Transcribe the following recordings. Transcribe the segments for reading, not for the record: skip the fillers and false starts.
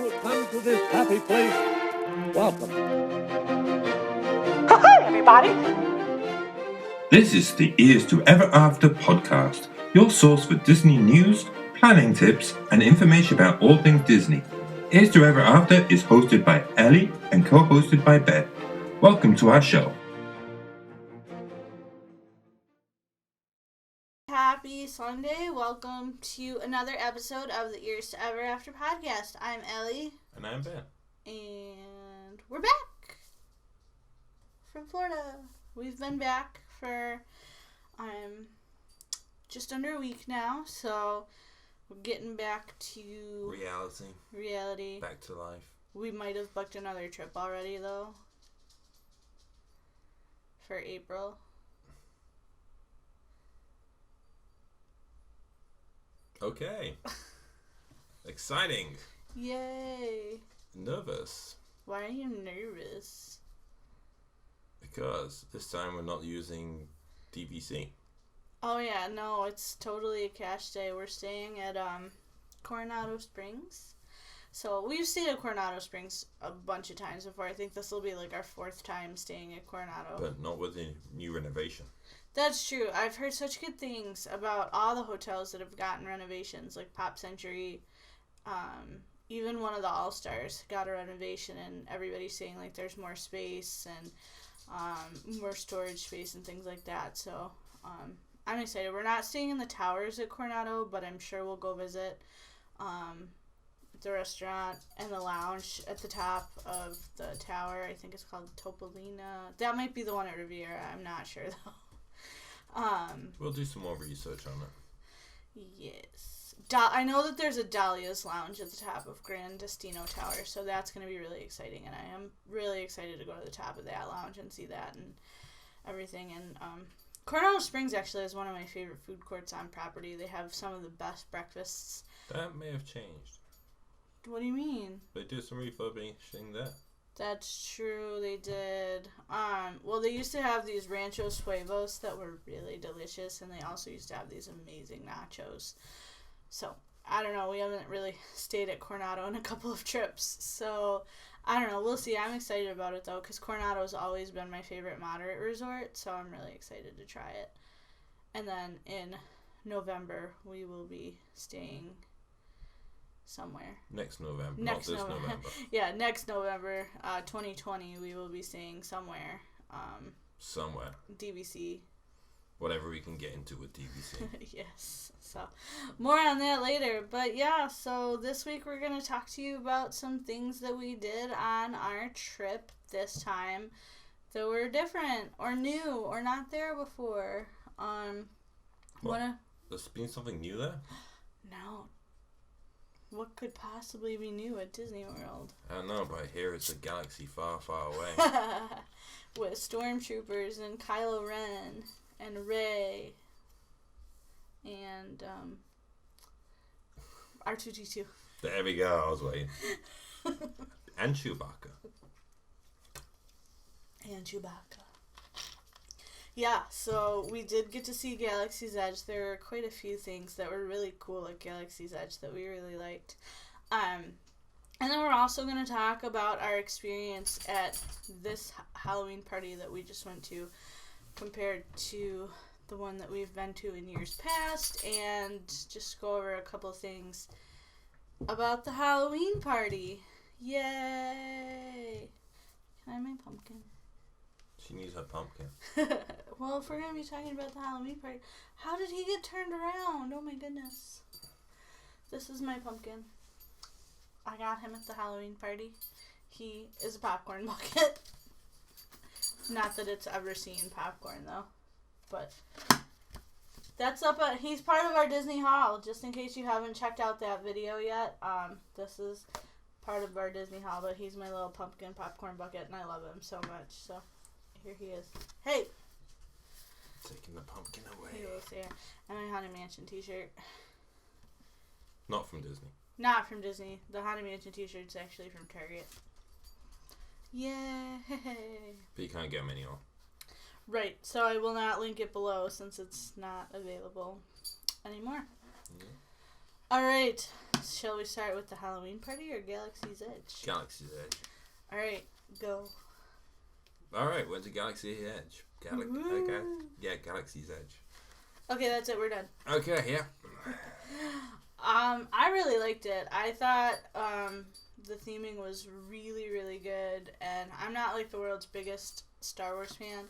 will come to this happy place, welcome. Hi, everybody. This is the Ears to Ever After podcast, your source for Disney news, planning tips, and information about all things Disney. Ears to Ever After is hosted by Ellie and co-hosted by Beth. Welcome to our show. Happy Sunday. Welcome to another episode of the Ears to Ever After podcast. I'm Ellie. And I'm Ben. And we're back from Florida. We've been back for just under a week now, so we're getting back to reality. Back to life. We might have booked another trip already, though, for April. Okay. Exciting. Yay. Nervous. Why are you nervous? Because this time we're not using DVC. Oh yeah, no, it's totally a cash day. We're staying at Coronado Springs. So we've stayed at Coronado Springs a bunch of times before. I think this will be like our fourth time staying at Coronado. But not with the new renovation. That's true. I've heard such good things about all the hotels that have gotten renovations, like Pop Century. Even one of the All-Stars got a renovation, and everybody's saying like there's more space and more storage space and things like that. So I'm excited. We're not staying in the towers at Coronado, but I'm sure we'll go visit the restaurant and the lounge at the top of the tower. I think it's called Topolina. That might be the one at Riviera. I'm not sure though. We'll do some more research on it. Yes. I know that there's a Dahlia's Lounge at the top of Grand Destino Tower, so that's going to be really exciting, and I am really excited to go to the top of that lounge and see that and everything. And Coronado Springs actually is one of my favorite food courts on property. They have some of the best breakfasts. That may have changed. What do you mean? They did some refurbishing there. That's true, they did. Well, they used to have these Rancho Suevos that were really delicious, and they also used to have these amazing nachos. So, I don't know, we haven't really stayed at Coronado in a couple of trips, so I don't know, we'll see. I'm excited about it, though, because Coronado's always been my favorite moderate resort, so I'm really excited to try it. And then in November, we will be staying somewhere. Next November, next not this November. Yeah, next November, 2020, we will be staying somewhere. Somewhere. DVC. Whatever we can get into with DVC. Yes. So, more on that later. But yeah, so this week we're going to talk to you about some things that we did on our trip this time that were different or new or not there before. There's been something new there? No. What could possibly be new at Disney World? I don't know, but I hear it's a galaxy far, far away. With stormtroopers and Kylo Ren and Rey and R2-D2. There we go, I was waiting. And Chewbacca. Yeah, so we did get to see Galaxy's Edge. There were quite a few things that were really cool at Galaxy's Edge that we really liked. And then we're also going to talk about our experience at this Halloween party that we just went to compared to the one that we've been to in years past, and just go over a couple things about the Halloween party. Yay! Can I have my pumpkin? She needs her pumpkin. Well, if we're going to be talking about the Halloween party, how did he get turned around? Oh my goodness. This is my pumpkin. I got him at the Halloween party. He is a popcorn bucket. Not that it's ever seen popcorn, though. But that's up at, he's part of our Disney Haul, just in case you haven't checked out that video yet. This is part of our Disney Haul, but he's my little pumpkin popcorn bucket, and I love him so much, so here he is. Hey! Taking the pumpkin away. He lives here. And my Haunted Mansion t-shirt. Not from Disney. Not from Disney. The Haunted Mansion t-shirt's actually from Target. Yay! But you can't get them anymore. Right, so I will not link it below since it's not available anymore. Yeah. Alright, Shall we start with the Halloween party or Galaxy's Edge? Galaxy's Edge. Alright, go. Alright, went to Galaxy's Edge. Okay. Yeah, Galaxy's Edge. Okay, that's it. We're done. Okay, yeah. I really liked it. I thought the theming was really, really good. And I'm not like the world's biggest Star Wars fan.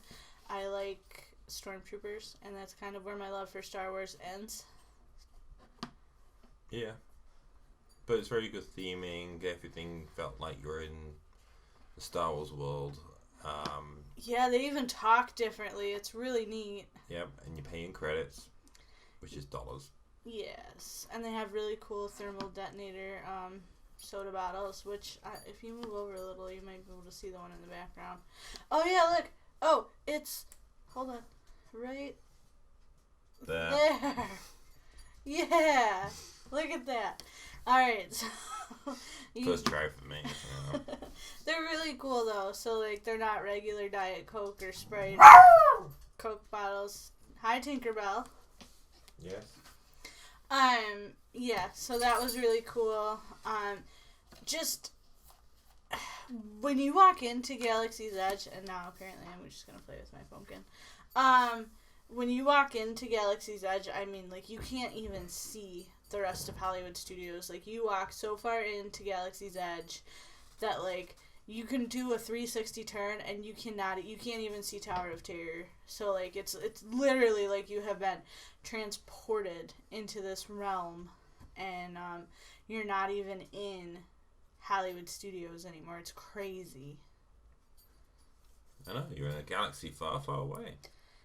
I like Stormtroopers, and that's kind of where my love for Star Wars ends. Yeah. But it's very good theming. Everything felt like you were in the Star Wars world. Yeah, they even talk differently. It's really neat. Yep, and you're paying credits, which is dollars. Yes, and they have really cool thermal detonator soda bottles, which if you move over a little, you might be able to see the one in the background. Oh, yeah, look. Oh, it's... Hold on. Right there. Yeah. Look at that. All right. So First try for me. You know. They're really cool, though. So, like, they're not regular Diet Coke or Sprite Coke bottles. Hi, Tinkerbell. Yes. Yeah, so that was really cool. Just when you walk into Galaxy's Edge, and now apparently I'm just gonna play with my pumpkin. When you walk into Galaxy's Edge, I mean, like, you can't even see the rest of Hollywood Studios. Like, you walk so far into Galaxy's Edge that, like, you can do a 360 turn and you can't even see Tower of Terror. So, like, it's literally like you have been transported into this realm, and you're not even in Hollywood Studios anymore. It's crazy. I know, you're in a galaxy far, far away,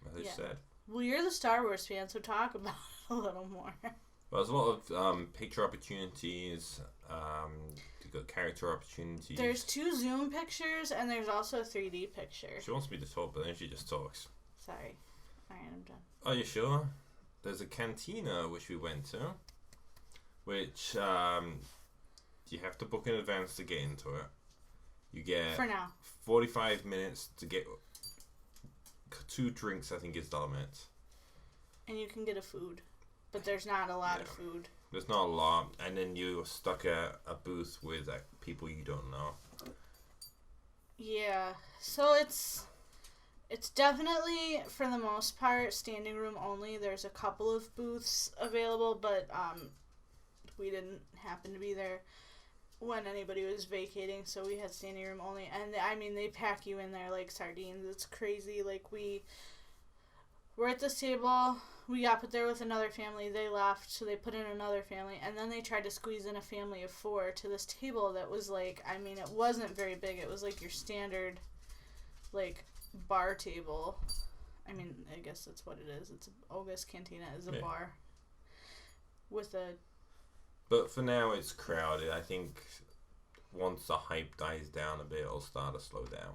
as I said. Well, you're the Star Wars fan, so talk about it a little more. Well, there's a lot of picture opportunities, you've got character opportunities. There's 2 Zoom pictures, and there's also a 3D picture. She wants me to talk, but then she just talks. Sorry. Alright, I'm done. Are you sure? There's a cantina which we went to, which you have to book in advance to get into it. You get for now 45 minutes to get 2 drinks, I think is the limit. And you can get a food, but there's not a lot of food. There's not a lot, and then you're stuck at a booth with people you don't know. Yeah, so it's definitely, for the most part, standing room only. There's a couple of booths available, but we didn't happen to be there when anybody was vacating, so we had standing room only. And I mean, they pack you in there like sardines. It's crazy. Like, we're at this table, we got put there with another family, they left, so they put in another family, and then they tried to squeeze in a family of 4 to this table that was like, I mean, it wasn't very big. It was like your standard, like, bar table. I mean, I guess that's what it is. It's Olga's Cantina is a bar with a... But for now, it's crowded. I think once the hype dies down a bit, it'll start to slow down.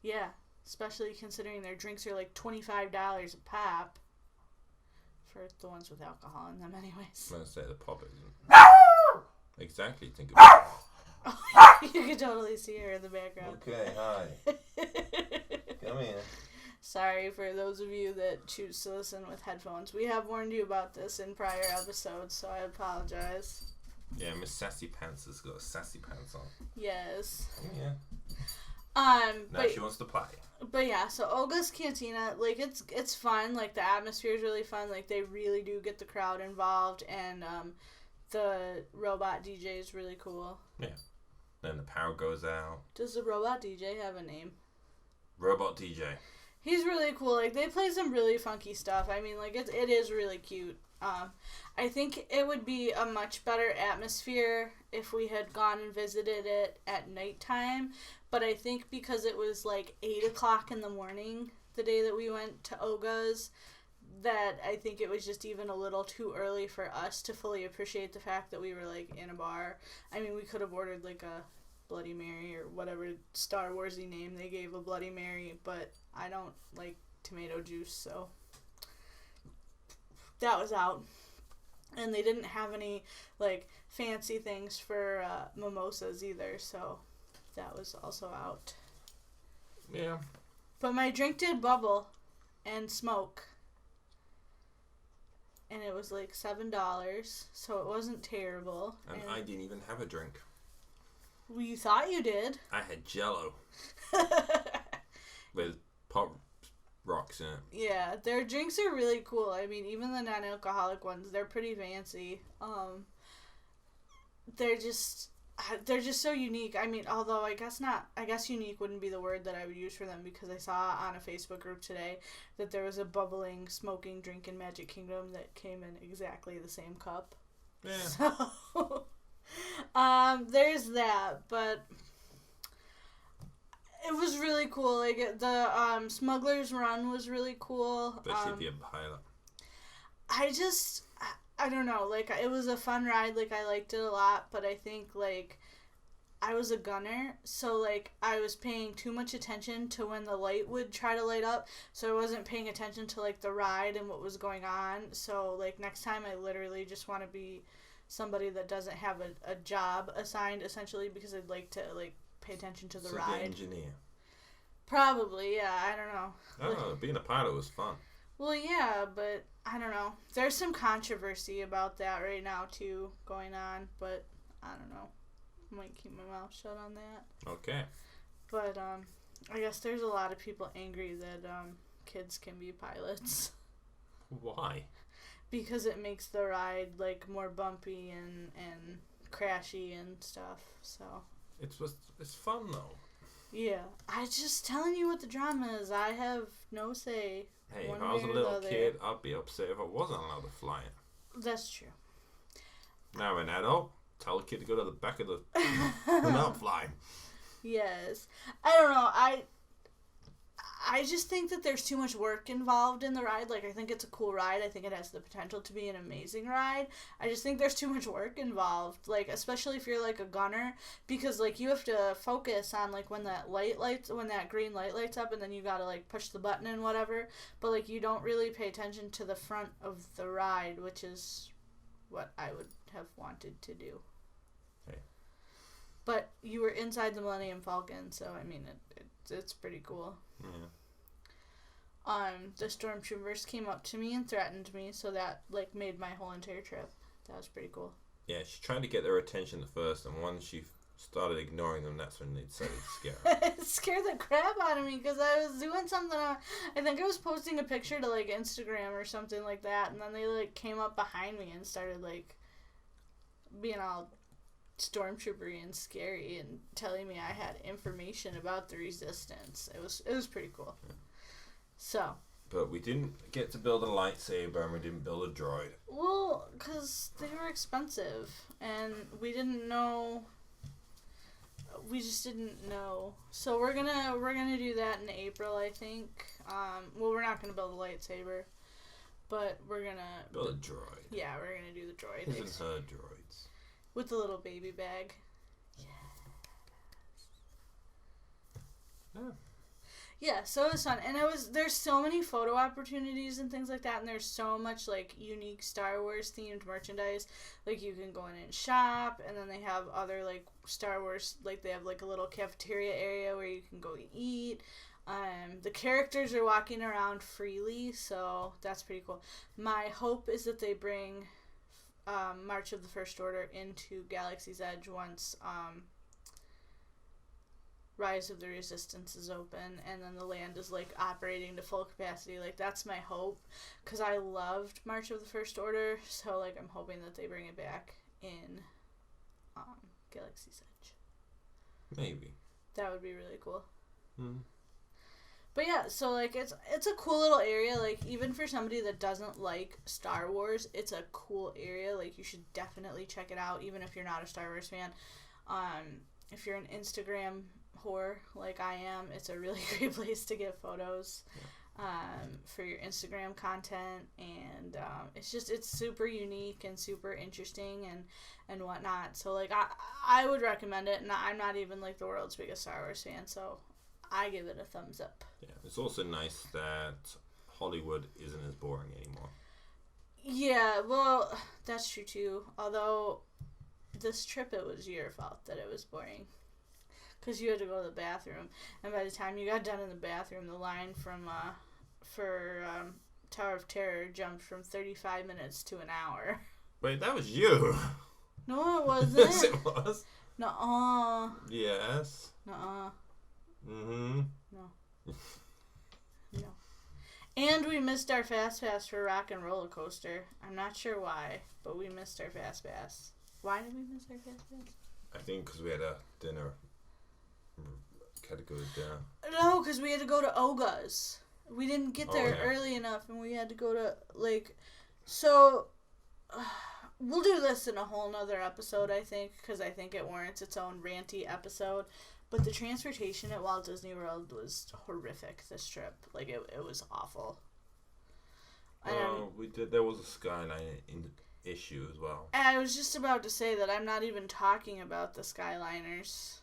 Yeah. Especially considering their drinks are like $25 a pop. For the ones with alcohol in them, anyways. I'm going to say the pop isn't. Exactly, think about it. You can totally see her in the background. Okay, hi. Come here. Sorry for those of you that choose to listen with headphones. We have warned you about this in prior episodes, so I apologize. Yeah, Miss Sassy Pants has got sassy pants on. Yes. Yeah. Now she wants to play. But yeah, so Olga's Cantina, like, it's fun. Like, the atmosphere is really fun. Like, they really do get the crowd involved, and the robot DJ is really cool. Yeah. Then the power goes out. Does the robot DJ have a name? Robot DJ. He's really cool. Like, they play some really funky stuff. I mean, like, it is really cute. I think it would be a much better atmosphere if we had gone and visited it at nighttime. But I think because it was like 8 o'clock in the morning the day that we went to Olga's, that I think it was just even a little too early for us to fully appreciate the fact that we were, like, in a bar. I mean, we could have ordered, like, a Bloody Mary or whatever Star Warsy name they gave a Bloody Mary, but I don't like tomato juice, so that was out. And they didn't have any, like, fancy things for mimosas either, so that was also out. Yeah. But my drink did bubble and smoke. and it was like $7, so it wasn't terrible. And I didn't even have a drink. Well, you thought you did. I had Jello with pop rocks in it. Yeah, their drinks are really cool. I mean, even the non-alcoholic ones, they're pretty fancy. They're just so unique. I mean, although I guess unique wouldn't be the word that I would use for them, because I saw on a Facebook group today that there was a bubbling, smoking drink in Magic Kingdom that came in exactly the same cup. Yeah. So, there's that, but it was really cool. Like, the Smuggler's Run was really cool. Especially if you're a pilot. I don't know, like, it was a fun ride, like, I liked it a lot, but I think, like, I was a gunner, so, like, I was paying too much attention to when the light would try to light up, so I wasn't paying attention to, like, the ride and what was going on, so, like, next time I literally just want to be somebody that doesn't have a job assigned, essentially, because I'd like to, like, pay attention to the ride. The engineer. Probably, yeah, I don't know. I don't know, being a pilot was fun. Well, yeah, but I don't know. There's some controversy about that right now, too, going on, but I don't know. I might keep my mouth shut on that. Okay. But, I guess there's a lot of people angry that, kids can be pilots. Why? Because it makes the ride, like, more bumpy and crashy and stuff, so. It's fun, though. Yeah. I just telling you what the drama is. I have no say. Hey, if I was a little kid, I'd be upset if I wasn't allowed to fly it. That's true. Now an adult, tell a kid to go to the back of the... not flying. Yes. I don't know. I just think that there's too much work involved in the ride. Like, I think it's a cool ride. I think it has the potential to be an amazing ride. I just think there's too much work involved. Like, especially if you're, like, a gunner. Because, like, you have to focus on, like, when that green light lights up, and then you gotta, like, push the button and whatever. But, like, you don't really pay attention to the front of the ride, which is what I would have wanted to do. Hey. But you were inside the Millennium Falcon, so, I mean, it's pretty cool. Yeah. The stormtroopers came up to me and threatened me, so that, like, made my whole entire trip. That was pretty cool. Yeah, she tried to get their attention at first, and once she started ignoring them, that's when they decided to scare her. It scared the crap out of me, because I was doing something, I think I was posting a picture to, like, Instagram or something like that, and then they, like, came up behind me and started, like, being all stormtroopery and scary and telling me I had information about the Resistance. It was pretty cool. Yeah. So. But we didn't get to build a lightsaber, and we didn't build a droid. Well, because they were expensive, and we didn't know. We just didn't know. So we're gonna do that in April, I think. Well, we're not gonna build a lightsaber, but we're gonna build a droid. Yeah, we're gonna do the droid. His and her droids. With the little baby bag. Yes. Yeah. Yeah, so it was fun. And there's so many photo opportunities and things like that, and there's so much, like, unique Star Wars themed merchandise. Like, you can go in and shop, and then they have other, like, Star Wars, like, they have, like, a little cafeteria area where you can go eat. The characters are walking around freely, so that's pretty cool. My hope is that they bring March of the First Order into Galaxy's Edge once Rise of the Resistance is open, and then the land is, like, operating to full capacity. Like, that's my hope, because I loved March of the First Order, so, like, I'm hoping that they bring it back in Galaxy's Edge. Maybe. That would be really cool. Hmm. But yeah, so, like, it's a cool little area. Like, even for somebody that doesn't like Star Wars, it's a cool area. Like, you should definitely check it out, even if you're not a Star Wars fan. If you're an Instagram whore like I am, it's a really great place to get photos for your Instagram content, and it's super unique and super interesting and whatnot. So, like, I would recommend it, and I'm not even, like, the world's biggest Star Wars fan, so I give it a thumbs up. Yeah, it's also nice that Hollywood isn't as boring anymore. Yeah, well, that's true too. Although, this trip, it was your fault that it was boring. Because you had to go to the bathroom. And by the time you got done in the bathroom, the line for Tower of Terror jumped from 35 minutes to an hour. Wait, that was you. No, it wasn't. Yes, it was. Nuh-uh. Yes. Nuh-uh. Mm-hmm. No. No. And we missed our Fast Pass for Rock and Roller Coaster. I'm not sure why, but we missed our Fast Pass. Why did we miss our Fast Pass? I think because we had a dinner. Had to go to dinner. No, because we had to go to Oga's. We didn't get there early enough, and we had to go to, like... So, we'll do this in a whole nother episode, I think, because I think it warrants its own ranty episode. But the transportation at Walt Disney World was horrific this trip. Like, it was awful. There was a skyline issue as well. I was just about to say that I'm not even talking about the Skyliners.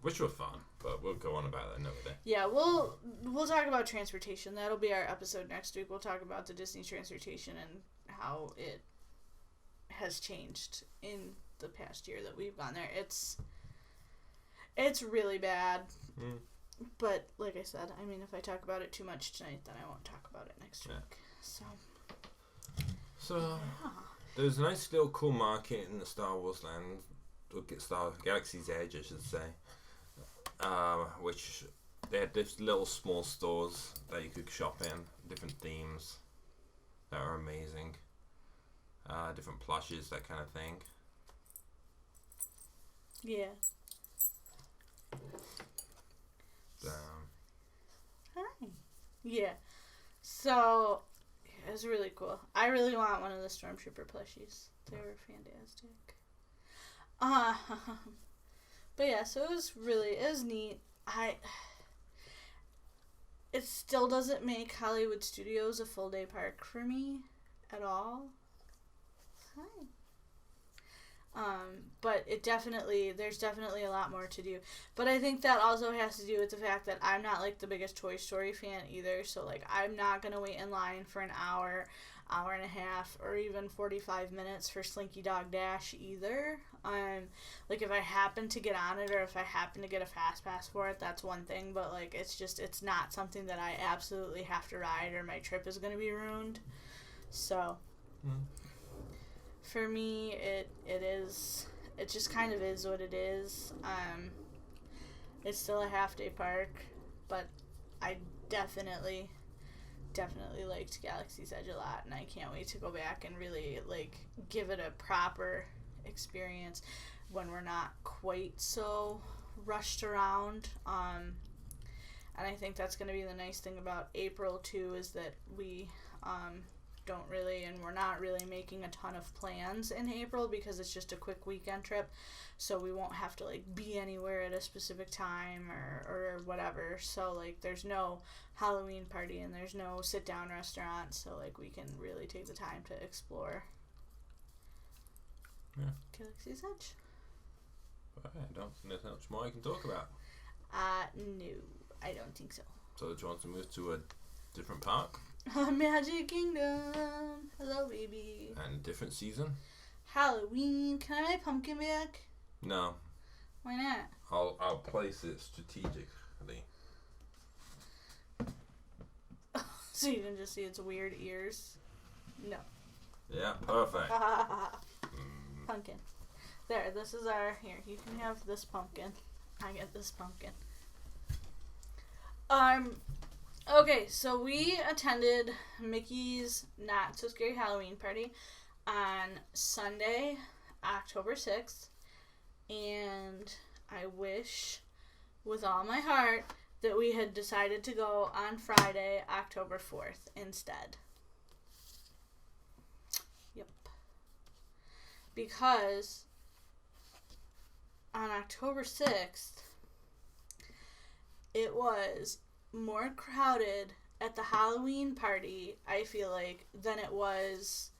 Which were fun, but we'll go on about that another day. Yeah, we'll talk about transportation. That'll be our episode next week. We'll talk about the Disney transportation and how it has changed in the past year that we've gone there. It's really bad. But like I said, I mean, if I talk about it too much tonight, then I won't talk about it next week. So there's a nice little cool market in the Star Wars land, Galaxy's Edge, I should say. Which they had these little small stores that you could shop in, different themes that are amazing, different plushes, that kind of thing. Yeah. Hi. Yeah. So it was really cool. I really want one of the Stormtrooper plushies. They were fantastic. But yeah, so it was neat. It still doesn't make Hollywood Studios a full day park for me at all. Hi. But there's definitely a lot more to do. But I think that also has to do with the fact that I'm not like the biggest Toy Story fan either. So like I'm not gonna wait in line for an hour and a half, or even 45 minutes for Slinky Dog Dash either. Like if I happen to get on it, or if I happen to get a fast pass for it, that's one thing. But like it's not something that I absolutely have to ride, or my trip is gonna be ruined. So. For me, it just kind of is what it is. It's still a half-day park, but I definitely liked Galaxy's Edge a lot, and I can't wait to go back and really, like, give it a proper experience when we're not quite so rushed around. And I think that's going to be the nice thing about April, too, is that we, we're not really making a ton of plans in April because it's just a quick weekend trip, so we won't have to like be anywhere at a specific time or whatever. So like there's no Halloween party and there's no sit down restaurant, so like we can really take the time to explore Galaxy's Edge. I don't think there's much more I can talk about. No, I don't think so. So do you want to move to a different park? Magic Kingdom. Hello, baby. And a different season? Halloween. Can I have my pumpkin back? No. Why not? I'll place it strategically. So you can just see its weird ears? No. Yeah, perfect. Pumpkin. There, this is our... Here, you can have this pumpkin. I get this pumpkin. Okay, so we attended Mickey's Not So Scary Halloween Party on Sunday, October 6th, and I wish with all my heart that we had decided to go on Friday, October 4th instead. Yep. Because on October 6th, it was more crowded at the Halloween party, I feel like, than it was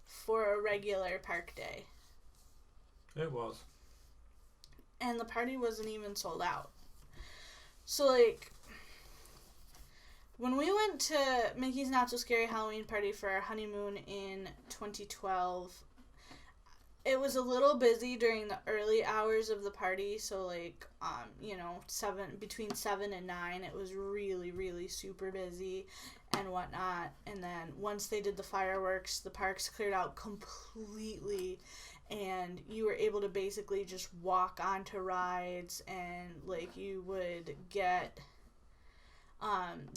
for a regular park day. It was. And the party wasn't even sold out. So, like, when we went to Mickey's Not So Scary Halloween Party for our honeymoon in 2012, it was a little busy during the early hours of the party, so like, between 7 and 9, it was really, really super busy, and whatnot. And then once they did the fireworks, the parks cleared out completely, and you were able to basically just walk onto rides, and like you would get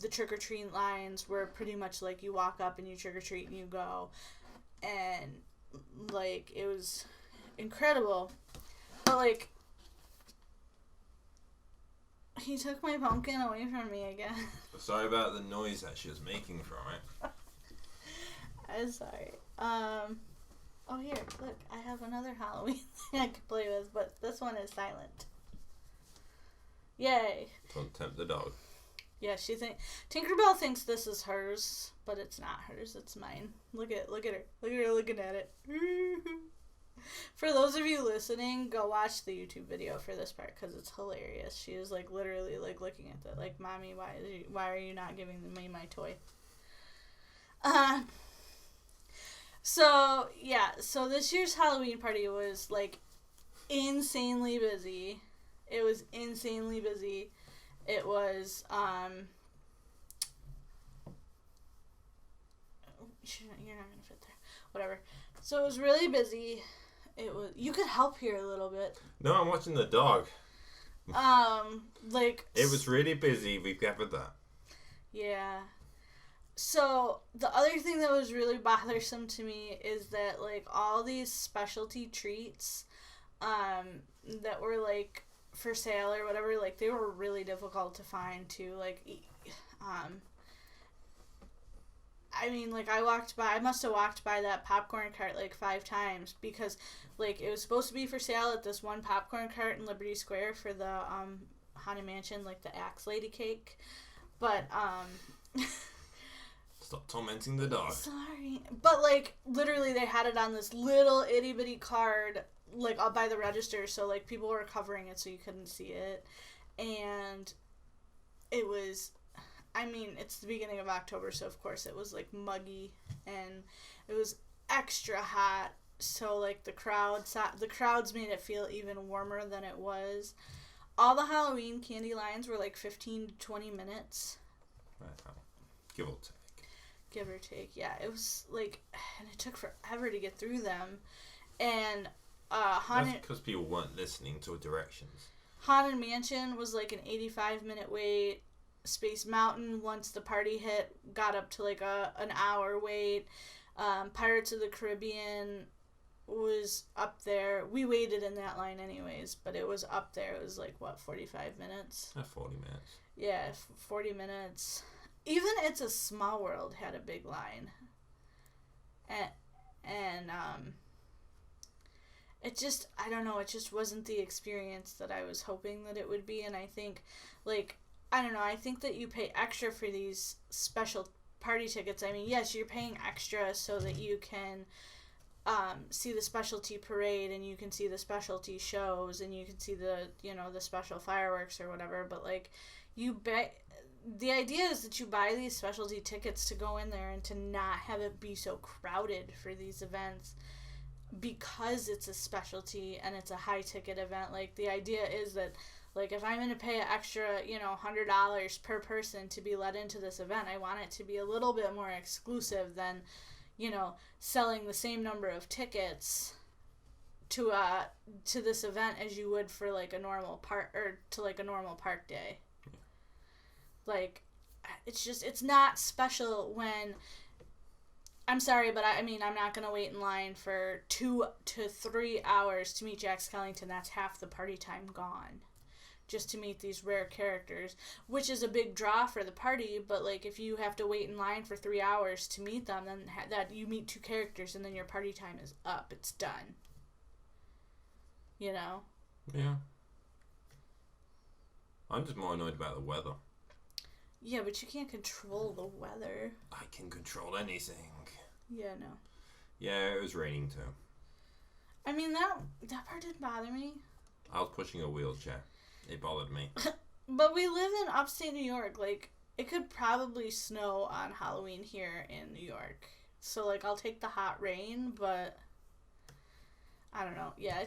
the trick-or-treat lines were pretty much like you walk up and you trick-or-treat and you go, and like it was incredible. But like, he took my pumpkin away from me again. Sorry about the noise that she was making from it. I'm sorry. Oh, here, look, I have another Halloween thing I could play with, but this one is silent. Yay. Don't tempt the dog. Yeah, Tinkerbell thinks this is hers, but it's not hers, it's mine. Look at her. Look at her looking at it. For those of you listening, go watch the YouTube video for this part, because it's hilarious. She is like literally like looking at that, like, Mommy, why are you not giving me my toy? So this year's Halloween party was like insanely busy. It was insanely busy. It was you're not gonna fit there. Whatever. So it was really busy. It was, you could help here a little bit. No, I'm watching the dog. Like, it was really busy. We've covered that. Yeah. So the other thing that was really bothersome to me is that like all these specialty treats that were like for sale or whatever, like they were really difficult to find too. Like I mean, like I must have walked by that popcorn cart like 5 times, because like it was supposed to be for sale at this one popcorn cart in Liberty Square for the Haunted Mansion, like the Axe Lady cake, but Stop tormenting the dog. Sorry. But, like, literally they had it on this little itty-bitty card, like, up by the register, so, like, people were covering it so you couldn't see it. And it was, I mean, it's the beginning of October, so, of course, it was, like, muggy, and it was extra hot, so, like, the crowds made it feel even warmer than it was. All the Halloween candy lines were, like, 15 to 20 minutes. Give or take. Give or take, yeah. It was like, and it took forever to get through them. And That's because people weren't listening to directions. Haunted Mansion was like an 85-minute wait. Space Mountain, once the party hit, got up to like an hour wait. Pirates of the Caribbean was up there. We waited in that line anyways, but it was up there. It was like, what, 45 minutes? 40 minutes. Yeah, 40 minutes. Even It's a Small World had a big line. And it just, I don't know, it just wasn't the experience that I was hoping that it would be. And I think, like, I don't know, I think that you pay extra for these special party tickets. I mean, yes, you're paying extra so that you can see the specialty parade, and you can see the specialty shows, and you can see the, the special fireworks or whatever, but, like, the idea is that you buy these specialty tickets to go in there and to not have it be so crowded for these events, because it's a specialty and it's a high ticket event. Like, the idea is that, like, if I'm going to pay an extra, $100 per person to be let into this event, I want it to be a little bit more exclusive than, selling the same number of tickets to this event as you would for like a normal park day. Like, it's not special when, I'm sorry, but I mean, I'm not going to wait in line for 2 to 3 hours to meet Jack Skellington. That's half the party time gone. Just to meet these rare characters, which is a big draw for the party, but, like, if you have to wait in line for 3 hours to meet them, then that you meet 2 characters and then your party time is up. It's done. Yeah. I'm just more annoyed about the weather. Yeah, but you can't control the weather. I can control anything. Yeah, no. Yeah, it was raining too. I mean, that part didn't bother me. I was pushing a wheelchair. It bothered me. But we live in upstate New York. Like, it could probably snow on Halloween here in New York. So, like, I'll take the hot rain, but I don't know. Yeah, I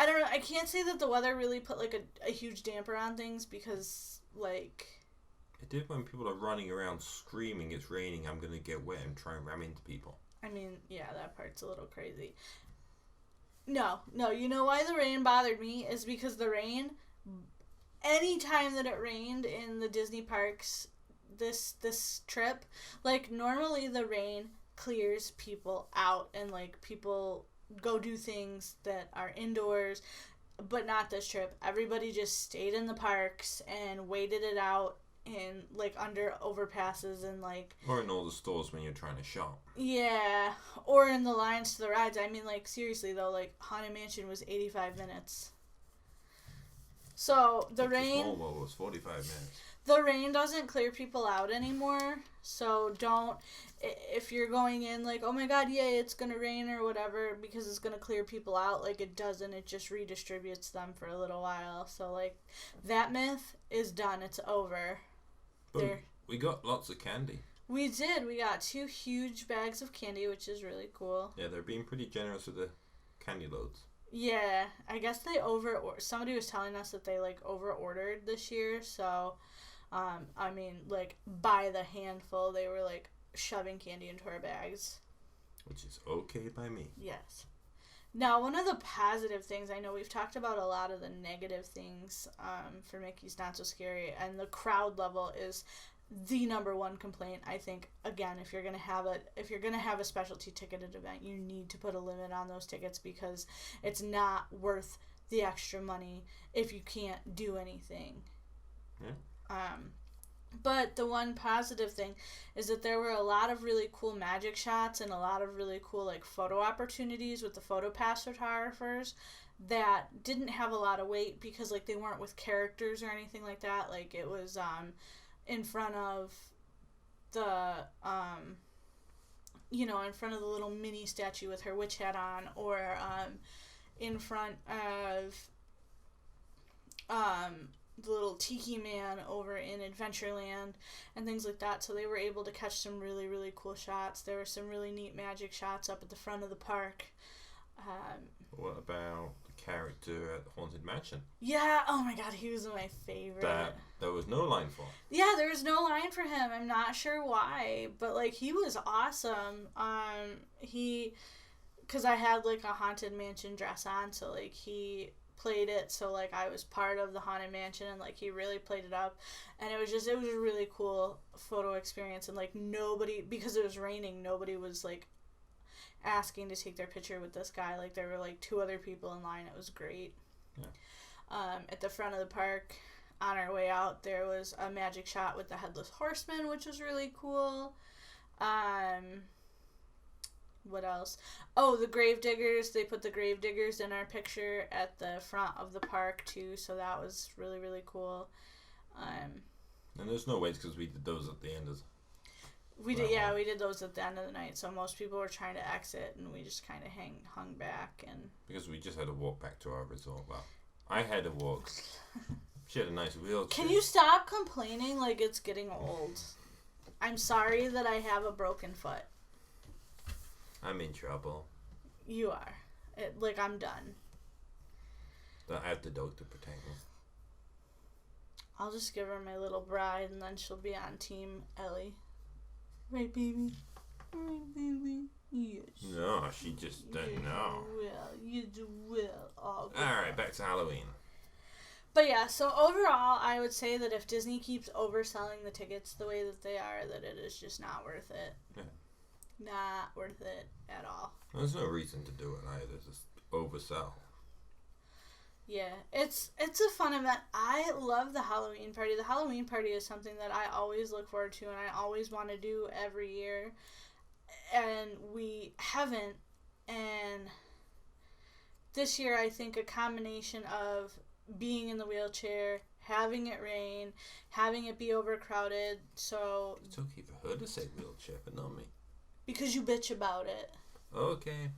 don't know. I can't say that the weather really put, like, a huge damper on things, because, like, It did when people are running around screaming it's raining, I'm gonna get wet, and try and ram into people. I mean, yeah, that part's a little crazy. No, you know why the rain bothered me is because the rain, any time that it rained in the Disney parks this trip, like normally the rain clears people out and like people go do things that are indoors, but not this trip. Everybody just stayed in the parks and waited it out in like under overpasses and like Or in all the stores when you're trying to shop. yeah, or in the lines to the rides. I mean, like seriously though, like Haunted Mansion was 85 minutes. So the rain. Small World was 45 minutes. The rain doesn't clear people out anymore, so don't, if you're going in like, oh my god, yay, it's gonna rain or whatever, because it's gonna clear people out, like it doesn't, it just redistributes them for a little while, so like, that myth is done, it's over. But we got lots of candy. We did, we got 2 huge bags of candy, which is really cool. Yeah, they're being pretty generous with the candy loads. Yeah, I guess they somebody was telling us that they like over-ordered this year, so... I mean, like, by the handful, they were, like, shoving candy into our bags. Which is okay by me. Yes. Now, one of the positive things, I know we've talked about a lot of the negative things for Mickey's Not So Scary, and the crowd level is the number one complaint. I think, again, if you're gonna have a specialty ticketed event, you need to put a limit on those tickets because it's not worth the extra money if you can't do anything. Yeah. But the one positive thing is that there were a lot of really cool magic shots and a lot of really cool like photo opportunities with the photo pass photographers that didn't have a lot of weight because like they weren't with characters or anything like that. Like it was in front of the in front of the little mini statue with her witch hat on, or in front of the little tiki man over in Adventureland and things like that. So they were able to catch some really, really cool shots. There were some really neat magic shots up at the front of the park. What about the character at the Haunted Mansion? Yeah, oh my god, he was my favorite. That there was no line for. Yeah, there was no line for him. I'm not sure why, but like he was awesome. Because I had like a Haunted Mansion dress on, so like he played it, so like I was part of the Haunted Mansion, and like he really played it up, and it was a really cool photo experience. And like nobody, because it was raining, nobody was like asking to take their picture with this guy. Like there were like 2 other people in line. It was great. Yeah. At the front of the park, on our way out, there was a magic shot with the Headless Horseman, which was really cool. What else? Oh, the Gravediggers. They put the Gravediggers in our picture at the front of the park too, so that was really, really cool. And there's no waits because we did those at the end of. We did those at the end of the night. So most people were trying to exit, and we just kind of hung back and. Because we just had to walk back to our resort. Well, I had to walk. She had a nice wheelchair. Can you stop complaining like it's getting old? I'm sorry that I have a broken foot. I'm in trouble. You are. I'm done. I have the dog to protect me. I'll just give her my little bride, and then she'll be on Team Ellie. Right, baby? Right, baby? Yes. No, she just doesn't know. You will. Alright, back to Halloween. But yeah, so overall, I would say that if Disney keeps overselling the tickets the way that they are, that it is just not worth it. Yeah. Not worth it at all. There's no reason to do it either. Just oversell. Yeah, it's a fun event. I love the Halloween party. The Halloween party is something that I always look forward to and I always want to do every year. And we haven't. And this year, I think a combination of being in the wheelchair, having it rain, having it be overcrowded, so... It's okay for her to say wheelchair, but not me. Because you bitch about it. Okay.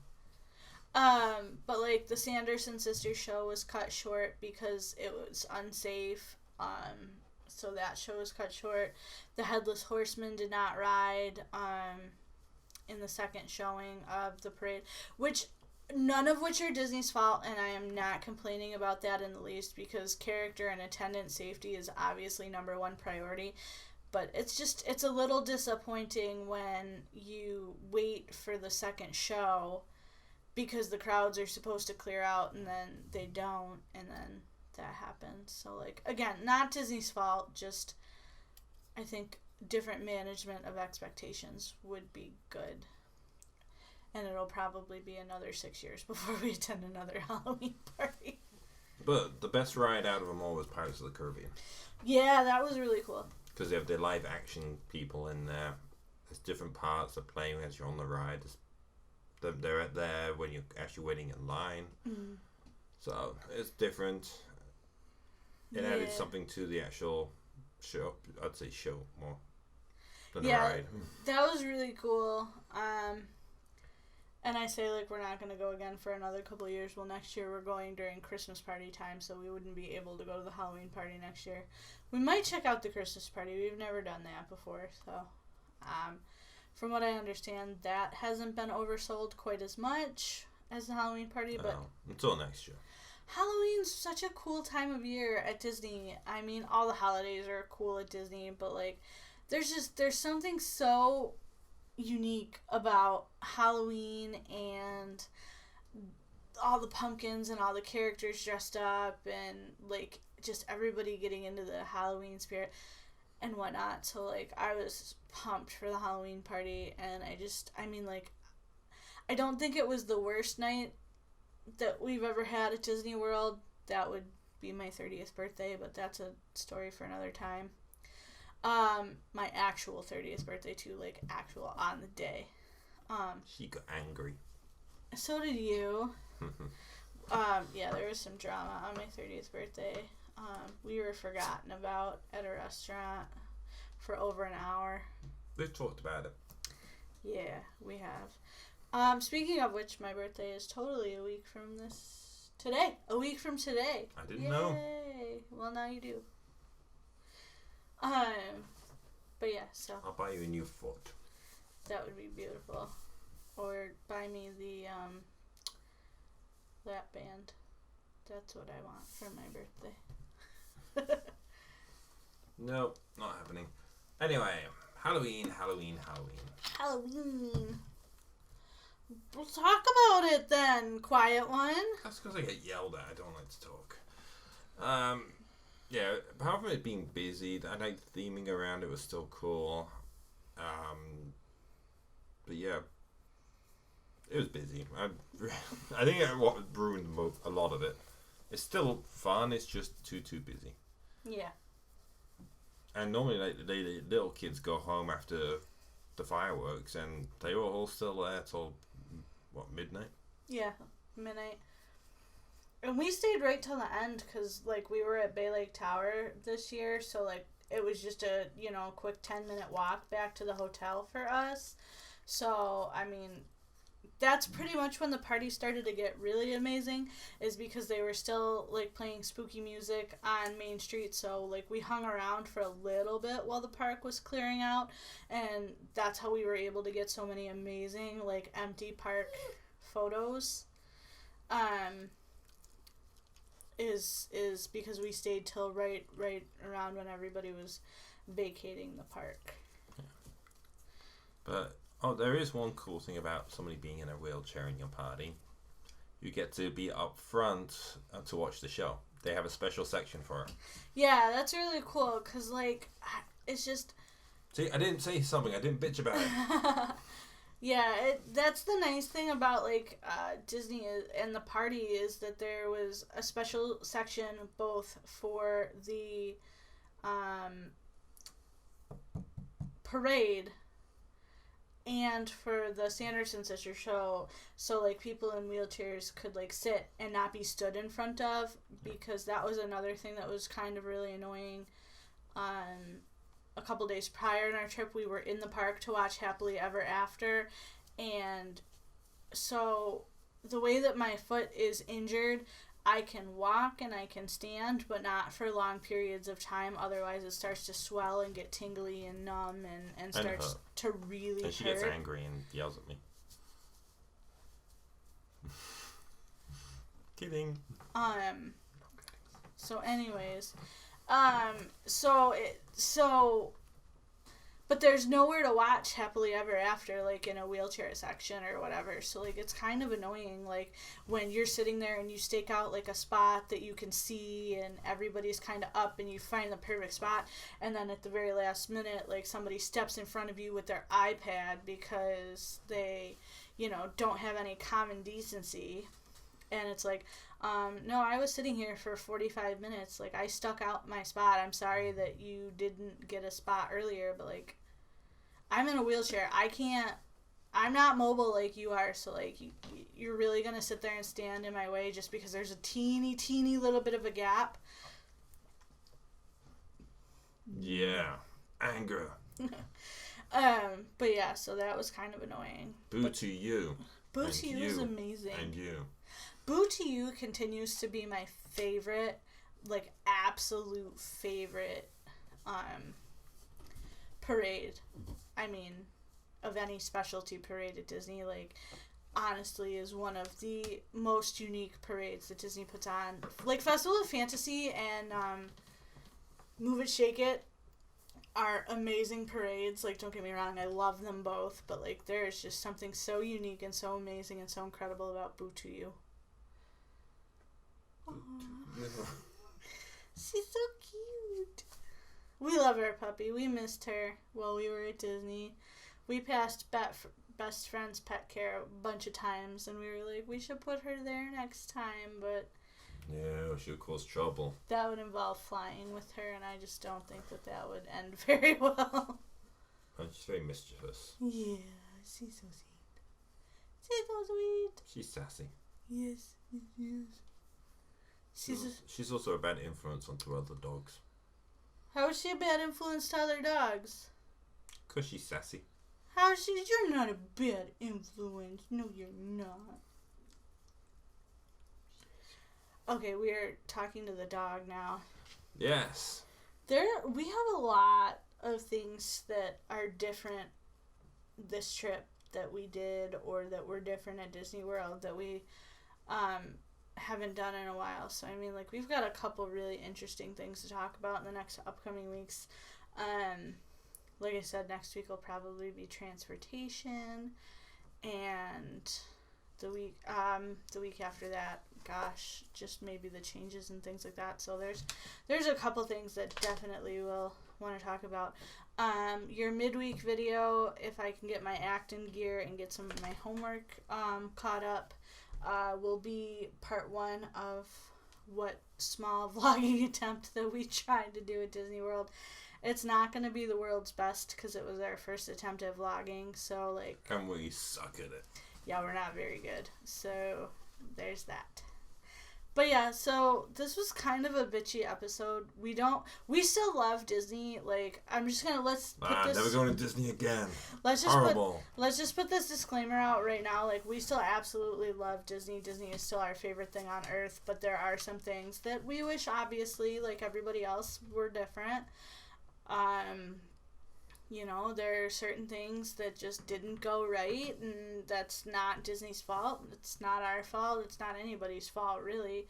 But like the Sanderson Sisters show was cut short because it was unsafe. So that show was cut short. The Headless Horseman did not ride in the second showing of the parade, which None of which are Disney's fault, and I am not complaining about that in the least, because character and attendant safety is obviously number one priority. But it's a little disappointing when you wait for the second show because the crowds are supposed to clear out and then they don't, and then that happens. So, like, again, not Disney's fault, just I think different management of expectations would be good. And it'll probably be another 6 years before we attend another Halloween party. But the best ride out of them all was Pirates of the Caribbean. Yeah, that was really cool. Because they have the live action people in there. There's different parts they're playing as you're on the ride. They're there when you're actually waiting in line. Mm. So it's different. It added something to the actual show. I'd say show more than the ride. That was really cool. And I say, like, we're not going to go again for another couple of years. Well, next year we're going during Christmas party time, so we wouldn't be able to go to the Halloween party next year. We might check out the Christmas party. We've never done that before, so from what I understand, that hasn't been oversold quite as much as the Halloween party. But until next year. Halloween's such a cool time of year at Disney. I mean, all the holidays are cool at Disney, but, like, there's something so unique about Halloween and all the pumpkins and all the characters dressed up and, like, just everybody getting into the Halloween spirit and whatnot. So, like, I was pumped for the Halloween party, and I don't think it was the worst night that we've ever had at Disney World. That would be my 30th birthday, but that's a story for another time. My actual 30th birthday too, like, actual on the day. She got angry. So did you. Yeah, there was some drama on my 30th birthday. We were forgotten about at a restaurant for over an hour. We've talked about it. Yeah, we have. Speaking of which, my birthday is totally a week from today. A week from today. I didn't know. Well, now you do. But yeah, so I'll buy you a new foot. that would be beautiful. Or buy me the lap band. That's what I want for my birthday. Nope, not happening. Anyway, Halloween. We'll talk about it then, quiet one. That's because I get yelled at. I don't like to talk. Yeah, apart from it being busy, I like theming around it was still cool. But yeah, it was busy. I think what ruined a lot of it. It's still fun. It's just too busy. Yeah. And normally, like, the little kids go home after the fireworks, and they were all still there till midnight. Yeah, midnight. And we stayed right till the end because, like, we were at Bay Lake Tower this year, so, like, it was just a, quick 10-minute walk back to the hotel for us. So, I mean, that's pretty much when the party started to get really amazing, is because they were still, like, playing spooky music on Main Street. So, like, we hung around for a little bit while the park was clearing out, and that's how we were able to get so many amazing, like, empty park photos. Is because we stayed till right around when everybody was vacating the park. Yeah. But there is one cool thing about somebody being in a wheelchair in your party. You get to be up front to watch the show. They have a special section for it. Yeah, that's really cool because, like, it's just... See, I didn't say something. I didn't bitch about it. Yeah, that's the nice thing about, like, Disney and the party is that there was a special section both for the parade and for the Sanderson Sisters show, so, like, people in wheelchairs could, like, sit and not be stood in front of, because that was another thing that was kind of really annoying. A couple days prior in our trip, we were in the park to watch Happily Ever After, and so the way that my foot is injured, I can walk and I can stand, but not for long periods of time. Otherwise, it starts to swell and get tingly and numb and starts to really hurt. And she gets angry and yells at me. Kidding. So anyways, but there's nowhere to watch Happily Ever After, like in a wheelchair section or whatever. So like it's kind of annoying, like when you're sitting there and you stake out like a spot that you can see and everybody's kind of up and you find the perfect spot, and then at the very last minute, like somebody steps in front of you with their iPad because they, don't have any common decency. And it's like, no, I was sitting here for 45 minutes. Like, I stuck out my spot. I'm sorry that you didn't get a spot earlier, but, like, I'm in a wheelchair. I'm not mobile like you are, so, like, you're really going to sit there and stand in my way just because there's a teeny, teeny little bit of a gap? Yeah. Anger. But yeah, so that was kind of annoying. Boo to you. Boo to you is amazing. And you. Boo to You continues to be my favorite, like, absolute favorite, parade. I mean, of any specialty parade at Disney, like, honestly is one of the most unique parades that Disney puts on. Like, Festival of Fantasy and, Move It, Shake It are amazing parades. Like, don't get me wrong, I love them both, but, like, there's just something so unique and so amazing and so incredible about Boo to You. She's so cute. We love our puppy. We missed her while we were at Disney. We passed Best Friend's Pet Care a bunch of times, and we were like, we should put her there next time, but... Yeah, she'll cause trouble. That would involve flying with her, and I just don't think that would end very well. And she's very mischievous. Yeah, she's so sweet. She's so sweet. She's sassy. Yes, yes. She's also a bad influence onto other dogs. How is she a bad influence to other dogs? 'Cause she's sassy. How is she? You're not a bad influence. No, you're not. Okay, we are talking to the dog now. Yes. We have a lot of things that are different this trip that we did, or that were different at Disney World that we haven't done in a while. So I mean, like, we've got a couple really interesting things to talk about in the next upcoming weeks. Like I said, next week will probably be transportation, and the week after that, gosh, just maybe the changes and things like that. So there's a couple things that definitely we'll want to talk about. Your midweek video, if I can get my act in gear and get some of my homework caught up, will be part 1 of what small vlogging attempt that we tried to do at Disney World. It's not going to be the world's best because it was our first attempt at vlogging, so like... And we suck at it. Yeah, we're not very good, so there's that. But yeah, so this was kind of a bitchy episode. We still love Disney. Like, I'm just gonna, let's put this... never going to Disney again. Let's just put this disclaimer out right now. Like, we still absolutely love Disney. Disney is still our favorite thing on earth, but there are some things that we wish, obviously, like everybody else, were different. There are certain things that just didn't go right, and that's not Disney's fault. It's not our fault. It's not anybody's fault, really.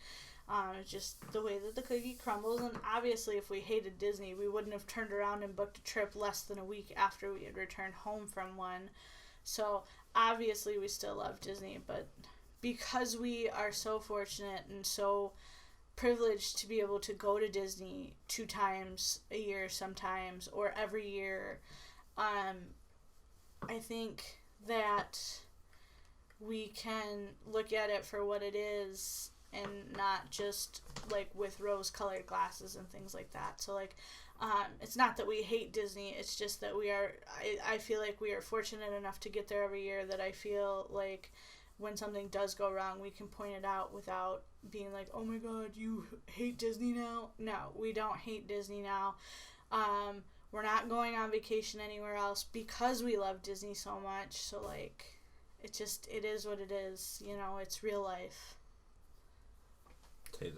It's just the way that the cookie crumbles, and obviously if we hated Disney, we wouldn't have turned around and booked a trip less than a week after we had returned home from one. So obviously we still love Disney, but because we are so fortunate and so privileged to be able to go to Disney 2 times a year sometimes, or every year, I think that we can look at it for what it is and not just like with rose-colored glasses and things like that. So like, it's not that we hate Disney, it's just that I feel like we are fortunate enough to get there every year that I feel like when something does go wrong, we can point it out without being like, oh my god, you hate Disney now? No, we don't hate Disney now. We're not going on vacation anywhere else because we love Disney so much. So, like, it is what it is. It's real life. Okay,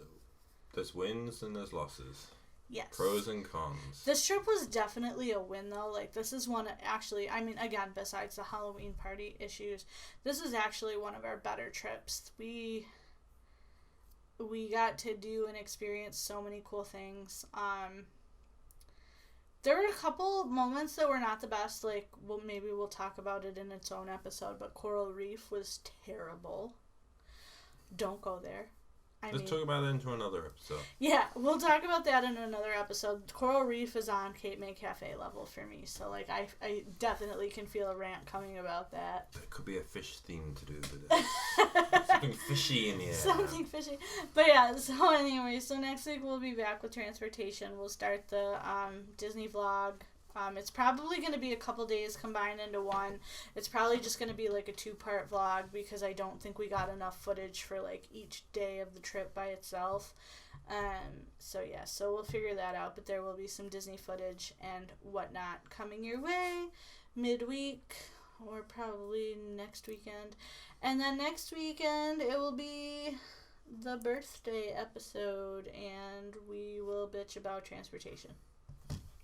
there's wins and there's losses. Yes. Pros and cons. This trip was definitely a win, though. Like, this is one, actually, I mean, again, besides the Halloween party issues, this is actually one of our better trips. we got to do and experience so many cool things. There were a couple moments that were not the best. Like, well, maybe we'll talk about it in its own episode. But Coral Reef was terrible. Don't go there. Let's talk about it into another episode. Yeah, we'll talk about that in another episode. Coral Reef is on Cape May Cafe level for me. So, like, I definitely can feel a rant coming about that. There could be a fish theme to do with it. Something fishy in here. Something fishy. But yeah, so anyway, so next week we'll be back with transportation. We'll start the Disney vlog. It's probably going to be a couple days combined into one. It's probably just going to be like a 2-part vlog because I don't think we got enough footage for like each day of the trip by itself. So yeah, so we'll figure that out. But there will be some Disney footage and whatnot coming your way midweek or probably next weekend. And then next weekend it will be the birthday episode and we will bitch about transportation.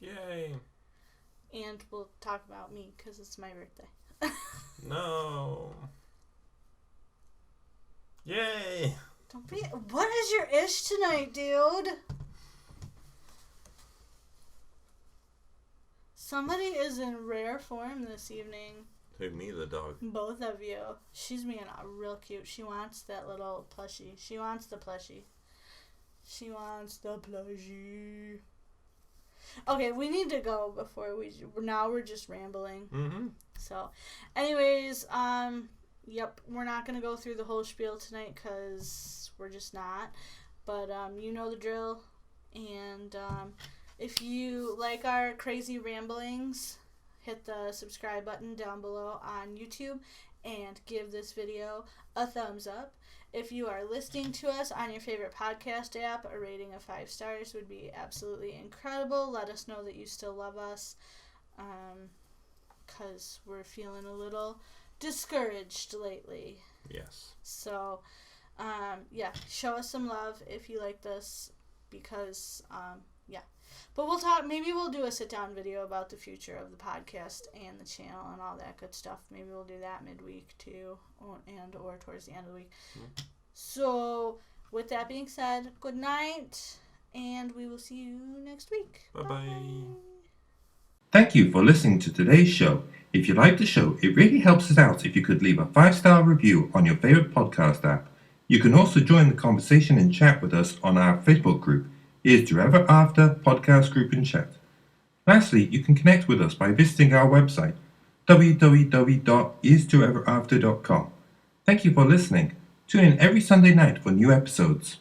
Yay. And we'll talk about me because it's my birthday. No. Yay. Don't be. What is your ish tonight, dude? Somebody is in rare form this evening. Who, me, the dog? Both of you. She's being real cute. She wants that little plushie. She wants the plushie. She wants the plushie. Okay, we need to go before now we're just rambling. Mm-hmm. So, anyways, yep, we're not going to go through the whole spiel tonight because we're just not. But, you know the drill. And, if you like our crazy ramblings, hit the subscribe button down below on YouTube and give this video a thumbs up. If you are listening to us on your favorite podcast app, a rating of 5 stars would be absolutely incredible. Let us know that you still love us, because we're feeling a little discouraged lately. Yes. So, yeah, show us some love if you like this, because, yeah. But we'll talk, maybe we'll do a sit-down video about the future of the podcast and the channel and all that good stuff. Maybe we'll do that midweek too, or towards the end of the week. So, with that being said, good night, and we will see you next week. Bye-bye. Thank you for listening to today's show. If you like the show, it really helps us out if you could leave a 5-star review on your favorite podcast app. You can also join the conversation and chat with us on our Facebook group, Here's to Ever After Podcast Group and Chat. Lastly, you can connect with us by visiting our website, www.herestoeverafter.com. Thank you for listening. Tune in every Sunday night for new episodes.